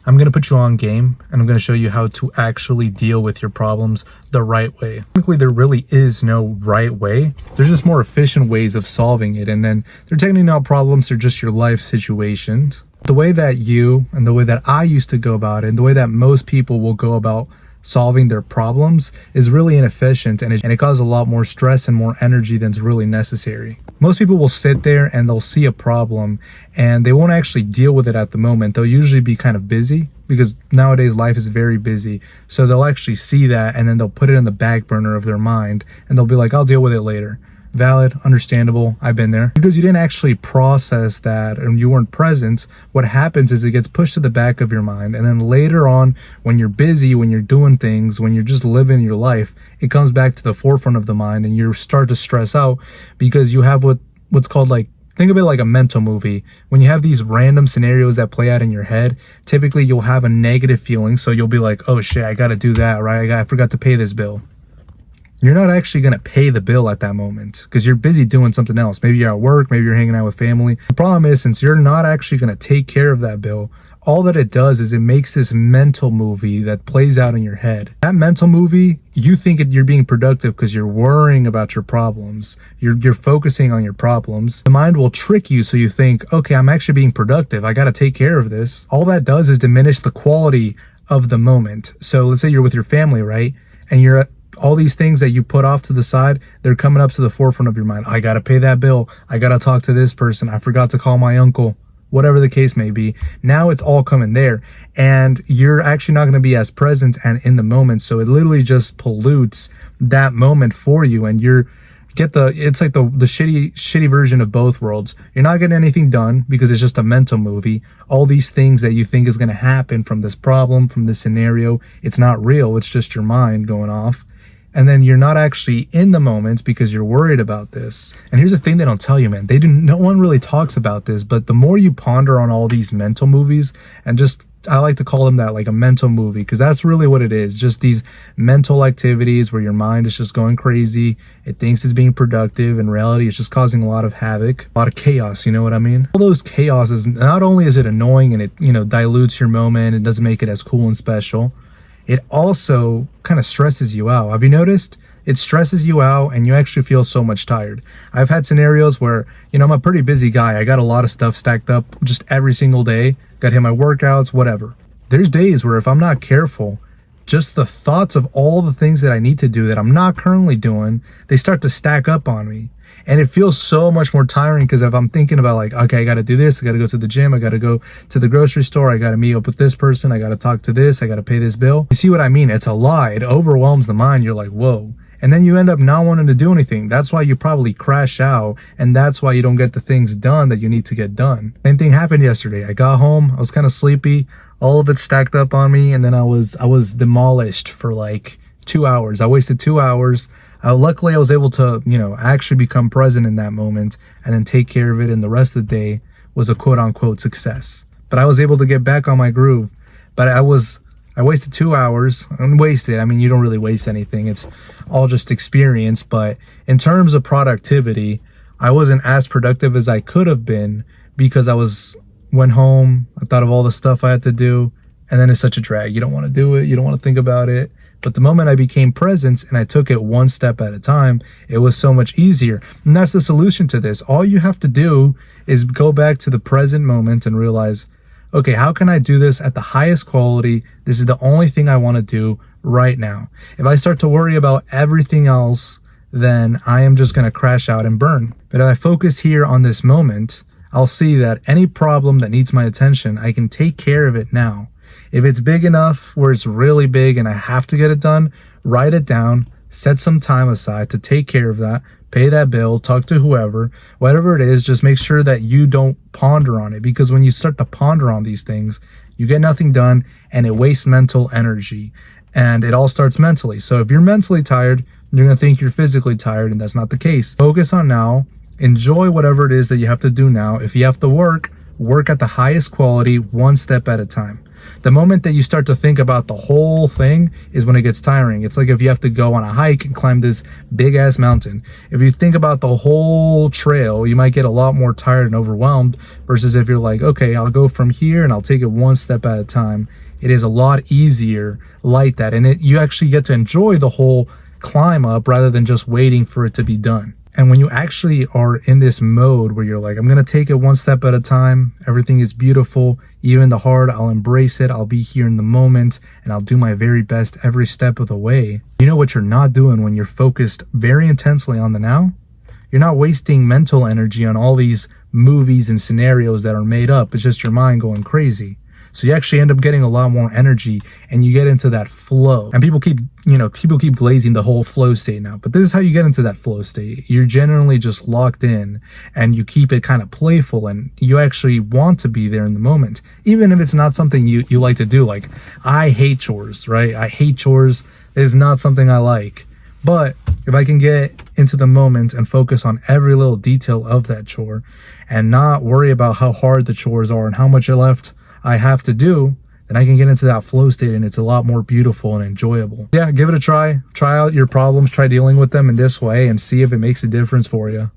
I'm going to put you on game and I'm going to show you how to actually deal with your problems the right way. Technically, there really is no right way. There's just more efficient ways of solving it. And then they're technically not problems, they're just your life situations. The way that you and the way that I used to go about it and the way that most people will go about solving their problems is really inefficient, and it causes a lot more stress and more energy than's really necessary. Most people will sit there and they'll see a problem and they won't actually deal with it at the moment. They'll usually be kind of busy because nowadays life is very busy. So they'll actually see that and then they'll put it in the back burner of their mind and they'll be like, I'll deal with it later. Valid, understandable, I've been there. Because you didn't actually process that and you weren't present, what happens is it gets pushed to the back of your mind, and then later on when you're busy, when you're doing things, when you're just living your life, it comes back to the forefront of the mind and you start to stress out because you have what's called, like, think of it like a mental movie. When you have these random scenarios that play out in your head, typically you'll have a negative feeling, so you'll be like, oh shit, I gotta do that, right? I forgot to pay this bill. You're not actually going to pay the bill at that moment because you're busy doing something else. Maybe you're at work, maybe you're hanging out with family. The problem is, since you're not actually going to take care of that bill, all that it does is it makes this mental movie that plays out in your head. That mental movie, you think you're being productive because you're worrying about your problems. You're focusing on your problems. The mind will trick you so you think, okay, I'm actually being productive. I got to take care of this. All that does is diminish the quality of the moment. So let's say you're with your family, right? And you're at all these things that you put off to the side, they're coming up to the forefront of your mind. I gotta pay that bill. I gotta talk to this person. I forgot to call my uncle. Whatever the case may be. Now it's all coming there. And you're actually not gonna be as present and in the moment. So it literally just pollutes that moment for you. And it's like the shitty version of both worlds. You're not getting anything done because it's just a mental movie. All these things that you think is gonna happen from this problem, from this scenario, it's not real. It's just your mind going off. And then you're not actually in the moment because you're worried about this. And here's the thing they don't tell you, man. No one really talks about this, but the more you ponder on all these mental movies, and I like to call them that, like a mental movie, because that's really what it is. Just these mental activities where your mind is just going crazy. It thinks it's being productive. In reality, it's just causing a lot of havoc, a lot of chaos. You know what I mean? All those chaoses, not only is it annoying and it, dilutes your moment, it doesn't make it as cool and special, it also kind of stresses you out. Have you noticed? It stresses you out and you actually feel so much tired. I've had scenarios where, I'm a pretty busy guy. I got a lot of stuff stacked up just every single day. Got to hit my workouts, whatever. There's days where if I'm not careful, just the thoughts of all the things that I need to do that I'm not currently doing, they start to stack up on me. And it feels so much more tiring because if I'm thinking about, like, okay, I got to do this, I got to go to the gym, I got to go to the grocery store, I got to meet up with this person, I got to talk to this, I got to pay this bill. You see what I mean? It's a lie. It overwhelms the mind. You're like, whoa. And then you end up not wanting to do anything. That's why you probably crash out. And that's why you don't get the things done that you need to get done. Same thing happened yesterday. I got home, I was kind of sleepy. All of it stacked up on me. And then I was demolished for like 2 hours. I wasted 2 hours. Luckily, I was able to, actually become present in that moment and then take care of it. And the rest of the day was a quote unquote success. But I was able to get back on my groove. But I wasted 2 hours. Wasted. I mean, you don't really waste anything. It's all just experience. But in terms of productivity, I wasn't as productive as I could have been because went home. I thought of all the stuff I had to do. And then it's such a drag. You don't want to do it. You don't want to think about it. But the moment I became present and I took it one step at a time, it was so much easier. And that's the solution to this. All you have to do is go back to the present moment and realize, okay, how can I do this at the highest quality? This is the only thing I want to do right now. If I start to worry about everything else, then I am just going to crash out and burn. But if I focus here on this moment, I'll see that any problem that needs my attention, I can take care of it now. If it's big enough where it's really big and I have to get it done, write it down, set some time aside to take care of that, pay that bill, talk to whoever, whatever it is, just make sure that you don't ponder on it. Because when you start to ponder on these things, you get nothing done and it wastes mental energy. And it all starts mentally. So if you're mentally tired, you're going to think you're physically tired, and that's not the case. Focus on now. Enjoy whatever it is that you have to do now. If you have to work at the highest quality, one step at a time. The moment that you start to think about the whole thing is when it gets tiring. It's like if you have to go on a hike and climb this big ass mountain. If you think about the whole trail, you might get a lot more tired and overwhelmed versus if you're like, okay, I'll go from here and I'll take it one step at a time. It is a lot easier like that. And you actually get to enjoy the whole climb up rather than just waiting for it to be done. And when you actually are in this mode where you're like, I'm going to take it one step at a time, everything is beautiful, even the hard, I'll embrace it, I'll be here in the moment, and I'll do my very best every step of the way. You know what you're not doing when you're focused very intensely on the now? You're not wasting mental energy on all these movies and scenarios that are made up. It's just your mind going crazy. So you actually end up getting a lot more energy and you get into that flow. And people keep glazing the whole flow state now, but this is how you get into that flow state. You're generally just locked in and you keep it kind of playful and you actually want to be there in the moment. Even if it's not something you like to do. Like, I hate chores, right? I hate chores. It is not something I like. But if I can get into the moment and focus on every little detail of that chore and not worry about how hard the chores are and how much left I have to do, then I can get into that flow state and it's a lot more beautiful and enjoyable. Yeah, give it a try. Try out your problems, try dealing with them in this way and see if it makes a difference for you.